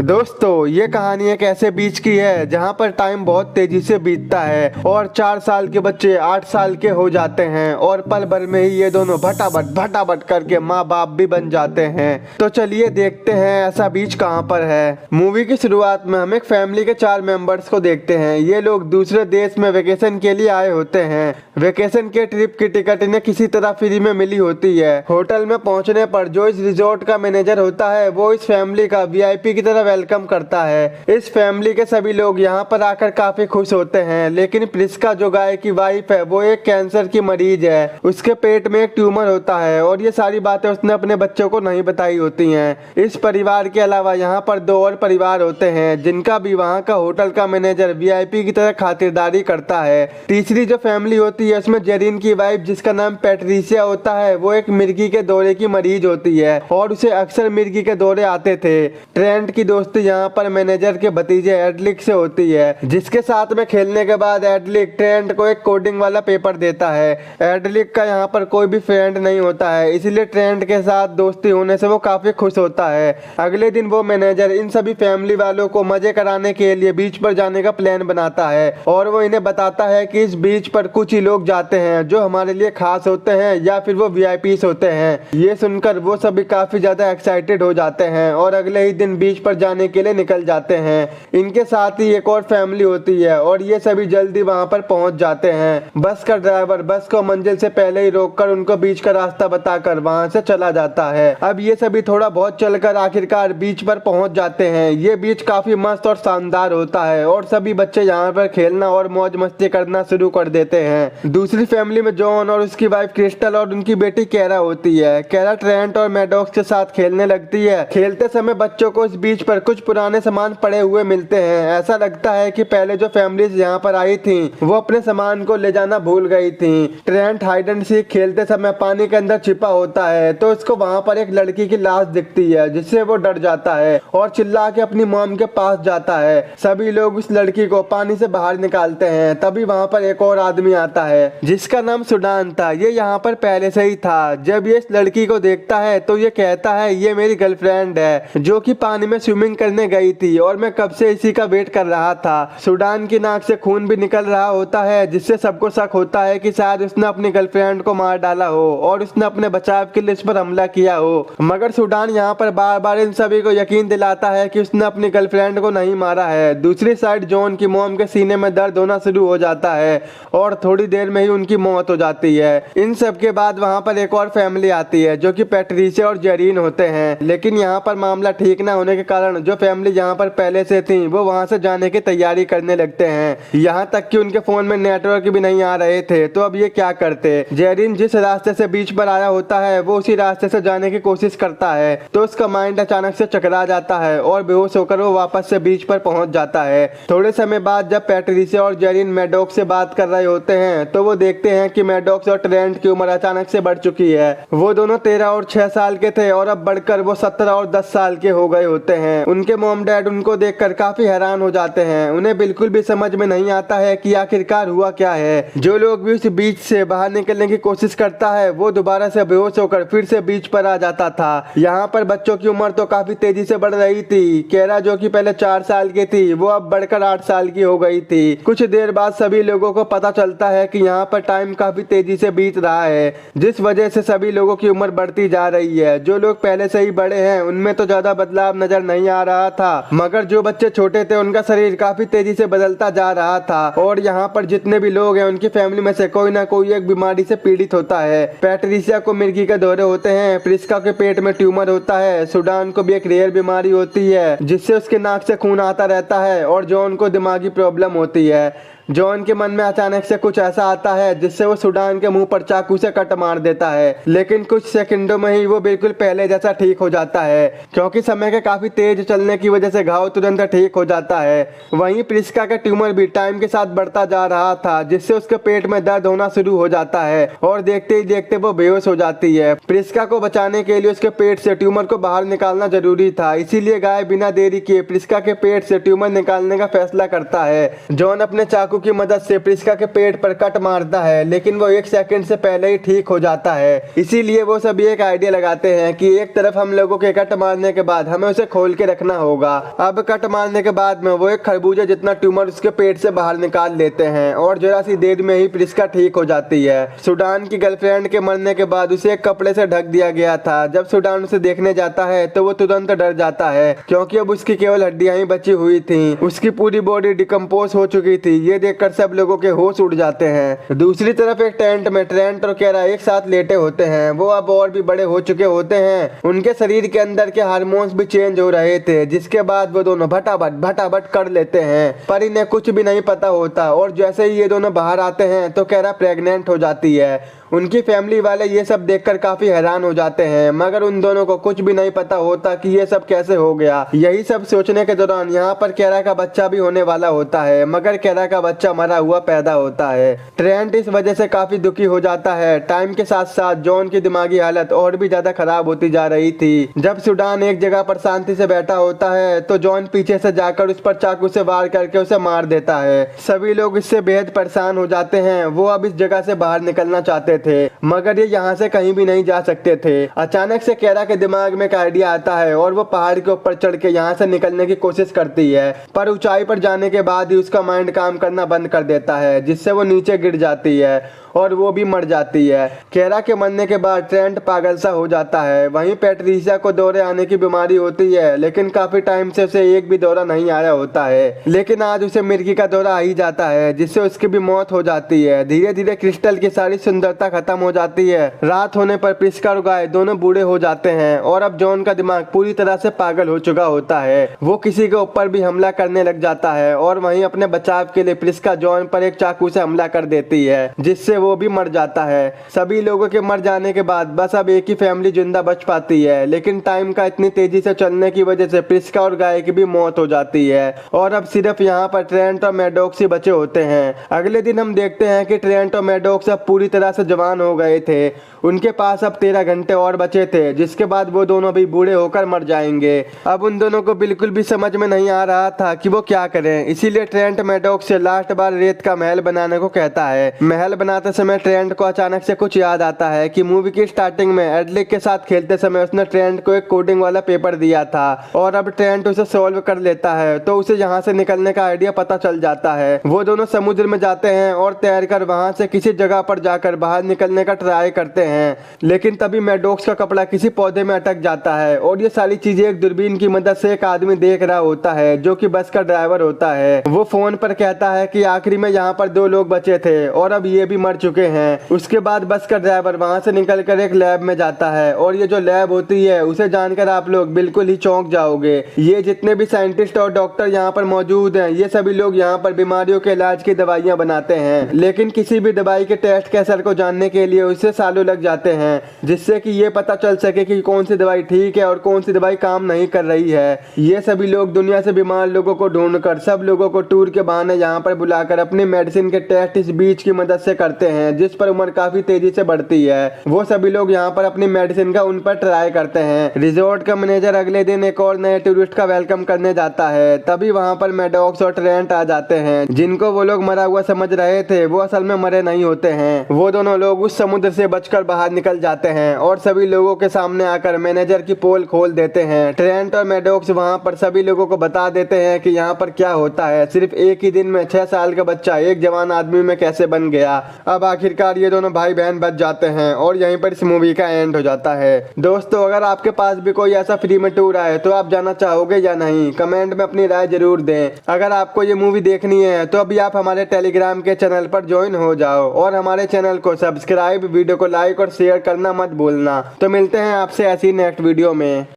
दोस्तों ये कहानी एक ऐसे बीच की है जहाँ पर टाइम बहुत तेजी से बीतता है और 4 साल के बच्चे 8 साल के हो जाते हैं और पल भर में ही ये दोनों भटाभट करके माँ बाप भी बन जाते हैं। तो चलिए देखते हैं ऐसा बीच कहाँ पर है। मूवी की शुरुआत में हम एक फैमिली के 4 मेंबर्स को देखते हैं। ये लोग दूसरे देश में वेकेशन के लिए आए होते हैं। वेकेशन के ट्रिप की टिकट इन्हें किसी तरह फ्री में मिली होती है। होटल में पहुंचने पर जो इस रिजॉर्ट का मैनेजर होता है वो इस फैमिली का वीआईपी की तरह वेलकम करता है। इस फैमिली के सभी लोग यहाँ पर आकर काफी खुश होते हैं, लेकिन प्रिस्का जो गाय की वाइफ है वो एक कैंसर की मरीज है। उसके पेट में एक ट्यूमर होता है और ये सारी बातें उसने अपने बच्चों को नहीं बताई होती हैं। इस परिवार के अलावा यहाँ पर 2 और परिवार होते हैं जिनका भी वहाँ का होटल का मैनेजर वीआईपी की तरह खातिरदारी करता है। तीसरी जो फैमिली होती है उसमें जेरिन की वाइफ जिसका नाम पैट्रिसिया होता है वो एक मिर्गी के दौरे की मरीज होती है और उसे अक्सर मिर्गी के दौरे आते थे। ट्रेंट की दोस्ती यहाँ पर मैनेजर के भतीजे एडलिक से होती है, जिसके साथ में खेलने के बाद एडलिक ट्रेंट को एक कोडिंग वाला पेपर देता है। एडलिक का यहाँ पर कोई भी फ्रेंड नहीं होता है, इसलिए ट्रेंट के साथ दोस्ती होने से वो काफी खुश होता है। अगले दिन वो मैनेजर इन सभी फैमिली वालों को मजे कराने के लिए बीच पर जाने का प्लान बनाता है और वो इन्हें बताता है कि इस बीच पर कुछ ही लोग जाते हैं जो हमारे लिए खास होते हैं या फिर वो वीआईपीस होते हैं। ये सुनकर वो सभी काफी ज्यादा एक्साइटेड हो जाते हैं और अगले ही दिन बीच पर जाने के लिए निकल जाते हैं। इनके साथ ही एक और फैमिली होती है और ये सभी जल्दी वहां पर पहुंच जाते हैं। बस का ड्राइवर बस को मंजिल से पहले ही रोककर उनको बीच का रास्ता बताकर वहां से चला जाता है। अब ये सभी थोड़ा बहुत चलकर आखिरकार बीच पर पहुंच जाते हैं। ये बीच काफी मस्त और शानदार होता है और सभी बच्चे यहाँ पर खेलना और मौज मस्ती करना शुरू कर देते हैं। दूसरी फैमिली में जॉन और उसकी वाइफ क्रिस्टल और उनकी बेटी कैरा होती है। कैरा ट्रेंट और मैडॉक्स के साथ खेलने लगती है। खेलते समय बच्चों को इस बीच पर कुछ पुराने सामान पड़े हुए मिलते हैं। ऐसा लगता है कि पहले जो फैमिलीज यहाँ पर आई थी वो अपने सामान को ले जाना भूल गई थी। ट्रेंट हाइड एंड सीक खेलते समय पानी के अंदर छिपा होता है तो उसको वहाँ पर एक लड़की की लाश दिखती है, जिससे वो डर जाता है और चिल्ला के अपनी मॉम के पास जाता है। सभी लोग उस लड़की को पानी से बाहर निकालते हैं। तभी वहाँ पर एक और आदमी आता है जिसका नाम सुडान था। ये यहाँ पर पहले से ही था। जब ये इस लड़की को देखता है तो ये कहता है ये मेरी गर्लफ्रेंड है जो कि पानी में स्विमिंग करने गई थी और मैं कब से इसी का वेट कर रहा था। सुडान की नाक से खून भी निकल रहा होता है, जिससे सबको शक होता है कि शायद उसने अपनी गर्लफ्रेंड को मार डाला हो और उसने अपने बचाव के लिए इस पर हमला किया हो। मगर सुडान यहाँ पर बार बार इन सभी को यकीन दिलाता है कि उसने अपनी गर्लफ्रेंड को नहीं मारा है। दूसरी साइड जॉन की मॉम के सीने में दर्द होना शुरू हो जाता है और थोड़ी देर में ही उनकी मौत हो जाती है। इन सब के बाद वहाँ पर एक और फैमिली आती है जो कि पैट्रिसिया और जेरिन होते हैं, लेकिन यहाँ पर मामला ठीक ना होने के कारण जो फैमिली यहाँ पर पहले से थी वो वहाँ से जाने की तैयारी करने लगते हैं। यहाँ तक कि उनके फोन में नेटवर्क भी नहीं आ रहे थे। तो अब ये क्या करते? जेरिन जिस रास्ते से बीच पर आया होता है वो उसी रास्ते से जाने की कोशिश करता है तो उसका माइंड अचानक से चकरा जाता है और बेहोश होकर वो वापस से बीच पर पहुंच जाता है। थोड़े समय बाद जब पैट्रिसिया और जेरिन मैडॉक्स से बात कर रहे होते हैं तो वो देखते हैं कि मैडॉक्स और ट्रेंट की उम्र अचानक से बढ़ चुकी है। वो दोनों 13 और 6 साल के थे और अब बढ़कर वो 17 और 10 साल के हो गए होते हैं। उनके मॉम डैड उनको देखकर काफी हैरान हो जाते हैं। उन्हें बिल्कुल भी समझ में नहीं आता है कि आखिरकार हुआ क्या है। जो लोग भी उस बीच से बाहर निकलने की कोशिश करता है वो दोबारा से बेहोश होकर फिर से बीच पर आ जाता था। यहाँ पर बच्चों की उम्र तो काफी तेजी से बढ़ रही थी। कैरा जो कि पहले 4 साल की थी वो अब बढ़कर 8 साल की हो गई थी। कुछ देर बाद सभी लोगों को पता चलता है कि यहाँ पर टाइम काफी तेजी से बीत रहा है, जिस वजह से सभी लोगों की उम्र बढ़ती जा रही है। जो लोग पहले से ही बड़े हैं उनमें तो ज्यादा बदलाव नजर नहीं आ रहा था, मगर जो बच्चे छोटे थे उनका शरीर काफी तेजी से बदलता जा रहा था। और यहाँ पर जितने भी लोग हैं उनकी फैमिली में से कोई ना कोई एक बीमारी से पीड़ित होता है। पैट्रिसिया को मिर्गी के दौरे होते हैं, प्रिस्का के पेट में ट्यूमर होता है, सुडान को भी एक रेयर बीमारी होती है जिससे उसके नाक से खून आता रहता है और जॉन को दिमागी प्रॉब्लम होती है। जॉन के मन में अचानक से कुछ ऐसा आता है जिससे वो सुडान के मुंह पर चाकू से कट मार देता है, लेकिन कुछ सेकंडों में ही वो बिल्कुल पहले जैसा ठीक हो जाता है क्योंकि समय के काफी तेज चलने की वजह से घाव तुरंत ठीक हो जाता है। वहीं प्रिस्का का ट्यूमर भी टाइम के साथ बढ़ता जा रहा था, जिससे उसके पेट में दर्द होना शुरू हो जाता है और देखते ही देखते वो बेहोश हो जाती है। प्रिस्का को बचाने के लिए उसके पेट से ट्यूमर को बाहर निकालना जरूरी था, इसीलिए गाय बिना देरी किए प्रिस्का के पेट से ट्यूमर निकालने का फैसला करता है। जॉन अपने चाकू चाकू की मदद से प्रिस्का के पेट पर कट मारता है, लेकिन वो 1 सेकंड से पहले ही ठीक हो जाता है। इसीलिए वो सभी एक आइडिया लगाते हैं कि एक तरफ हम लोगों के कट मारने के बाद हमें उसे खोल के रखना होगा। अब कट मारने के बाद में वो एक खरबूजे जितना ट्यूमर उसके पेट से बाहर निकाल लेते हैं और जरा सी देर में ही प्रिस्का ठीक हो जाती है। सुडान की गर्लफ्रेंड के मरने के बाद उसे एक कपड़े से ढक दिया गया था। जब सुडान उसे देखने जाता है तो वो तुरंत डर जाता है, क्योंकि अब उसकी केवल हड्डियां ही बची हुई थी। उसकी पूरी बॉडी डिकम्पोज हो चुकी थी। ये देखकर सब लोगों के होश उड़ जाते हैं। दूसरी तरफ एक टेंट में ट्रेंट और केरा एक साथ लेटे होते हैं। वो अब और भी बड़े हो चुके होते हैं। उनके शरीर के अंदर के हार्मोन्स भी चेंज हो रहे थे, जिसके बाद वो दोनों भटाभट कर लेते हैं। पर इन्हें कुछ भी नहीं पता होता और जैसे ही ये दोनों बाहर आते हैं तो केरा प्रेग्नेंट हो जाती है। उनकी फैमिली वाले ये सब देखकर काफी हैरान हो जाते हैं, मगर उन दोनों को कुछ भी नहीं पता होता कि ये सब कैसे हो गया। यही सब सोचने के दौरान यहाँ पर केरा का बच्चा भी होने वाला होता है, मगर केरा का बच्चा मरा हुआ पैदा होता है। ट्रेंट इस वजह से काफी दुखी हो जाता है। टाइम के साथ साथ जॉन की दिमागी हालत और भी ज्यादा खराब होती जा रही थी। जब सुडान एक जगह पर शांति से बैठा होता है तो जॉन पीछे से जाकर उस पर चाकू से वार करके उसे मार देता है। सभी लोग इससे बेहद परेशान हो जाते हैं। वो अब इस जगह से बाहर निकलना चाहते थे, मगर ये यहाँ से कहीं भी नहीं जा सकते थे। अचानक से केरा के दिमाग में एक आइडिया आता है और वो पहाड़ के ऊपर चढ़ के यहाँ से निकलने की कोशिश करती है, पर ऊंचाई पर जाने के बाद ही उसका माइंड काम करना बंद कर देता है, जिससे वो नीचे गिर जाती है और वो भी मर जाती है। केरा के मरने के बाद ट्रेंट पागल सा हो जाता है। वहीं पैट्रिशिया को दौरे आने की बीमारी होती है, लेकिन काफी टाइम से उसे एक भी दौरा नहीं आया होता है। लेकिन आज उसे मिर्गी का दौरा आ ही जाता है, जिससे उसकी भी मौत हो जाती है। धीरे धीरे क्रिस्टल की सारी सुंदरता खत्म हो जाती है। रात होने पर प्रिस्का और गाय दोनों बूढ़े हो जाते हैं और अब जॉन का दिमाग पूरी तरह से पागल हो चुका होता है। वो किसी के ऊपर भी हमला करने लग जाता है और वहीं अपने बचाव के लिए प्रिस्का जॉन पर एक चाकू से हमला कर देती है, जिससे वो भी मर जाता है। सभी लोगों के मर जाने के बाद बस अब एक ही फैमिली जिंदा बच पाती है, लेकिन टाइम का इतनी तेजी से चलने की वजह से प्रिस्का और गाय की भी मौत हो जाती है और अब सिर्फ यहाँ पर ट्रेंट और मैडॉक्स ही बचे होते हैं। अगले दिन हम देखते हैं कि ट्रेंट और मैडॉक्स अब पूरी तरह से जवान हो गए थे। उनके पास अब 13 घंटे और बचे थे, जिसके बाद वो दोनों भी बूढ़े होकर मर जाएंगे। अब उन दोनों को बिल्कुल भी समझ में नहीं आ रहा था कि वो क्या करें, इसीलिए ट्रेंट मैडॉक्स से लास्ट बार रेत का महल बनाने को कहता है। महल बनाते समय ट्रेंट को अचानक से कुछ याद आता है कि मूवी की स्टार्टिंग में एडलिक के साथ खेलते समय उसने ट्रेंट को एक कोडिंग वाला पेपर दिया था और अब ट्रेंट उसे सॉल्व कर लेता है, तो उसे यहाँ से निकलने का आइडिया पता चल जाता है। वो दोनों समुद्र में जाते हैं और तैरकर वहां से किसी जगह पर जाकर बाहर निकलने का ट्राई करते हैं, लेकिन तभी मैडॉक्स का कपड़ा किसी पौधे में अटक जाता है और ये सारी चीजें एक दूरबीन की मदद से एक आदमी देख रहा होता है, जो कि बस का ड्राइवर होता है। वो फोन पर कहता है कि आखिरी में यहाँ पर 2 लोग बचे थे और अब ये भी मर चुके हैं। उसके बाद बस का ड्राइवर वहां से निकलकर एक लैब में जाता है और ये जो लैब होती है उसे जानकर आप लोग बिल्कुल ही चौंक जाओगे। ये जितने भी साइंटिस्ट और डॉक्टर यहाँ पर मौजूद हैं, ये सभी लोग यहाँ पर बीमारियों के इलाज की दवाइयाँ बनाते हैं, लेकिन किसी भी दवाई के टेस्ट के असर को जानने के लिए उसे सालों लग जाते हैं, जिससे कि ये पता चल सके कि कौन सी दवाई ठीक है और कौन सी दवाई काम नहीं कर रही है। ये सभी लोग दुनिया से बीमार लोगों को ढूंढकर सब लोगों को टूर के बहाने यहाँ पर बुलाकर अपनी मेडिसिन के टेस्ट इस बीच की मदद से करते हैं, जिस पर उम्र काफी तेजी से बढ़ती है। वो सभी लोग यहाँ पर अपनी मेडिसिन का उन पर ट्राई करते हैं। रिजॉर्ट का मैनेजर अगले दिन एक और नए टूरिस्ट का वेलकम करने जाता है। तभी वहाँ पर मैडॉक्स और ट्रेंट आ जाते हैं, जिनको वो लोग मरा हुआ समझ रहे थे, वो असल में मरे नहीं होते हैं। वो दोनों लोग उस समुद्र से बचकर बाहर निकल जाते हैं और सभी लोगों के सामने आकर मैनेजर की पोल खोल देते हैं। ट्रेंट और मैडॉक्स वहाँ पर सभी लोगों को बता देते हैं कि यहाँ पर क्या होता है। सिर्फ एक ही दिन में 6 साल का बच्चा एक जवान आदमी में कैसे बन गया। अब आखिरकार ये दोनों भाई बहन बच जाते हैं और यहीं पर इस मूवी का एंड हो जाता है। दोस्तों, अगर आपके पास भी कोई ऐसा फ्री में टूर आए तो आप जाना चाहोगे या नहीं, कमेंट में अपनी राय जरूर दें। अगर आपको ये मूवी देखनी है तो अभी आप हमारे टेलीग्राम के चैनल पर ज्वाइन हो जाओ और हमारे चैनल को सब्सक्राइब, वीडियो को लाइक और शेयर करना मत भूलना। तो मिलते हैं आपसे ऐसी नेक्स्ट वीडियो में।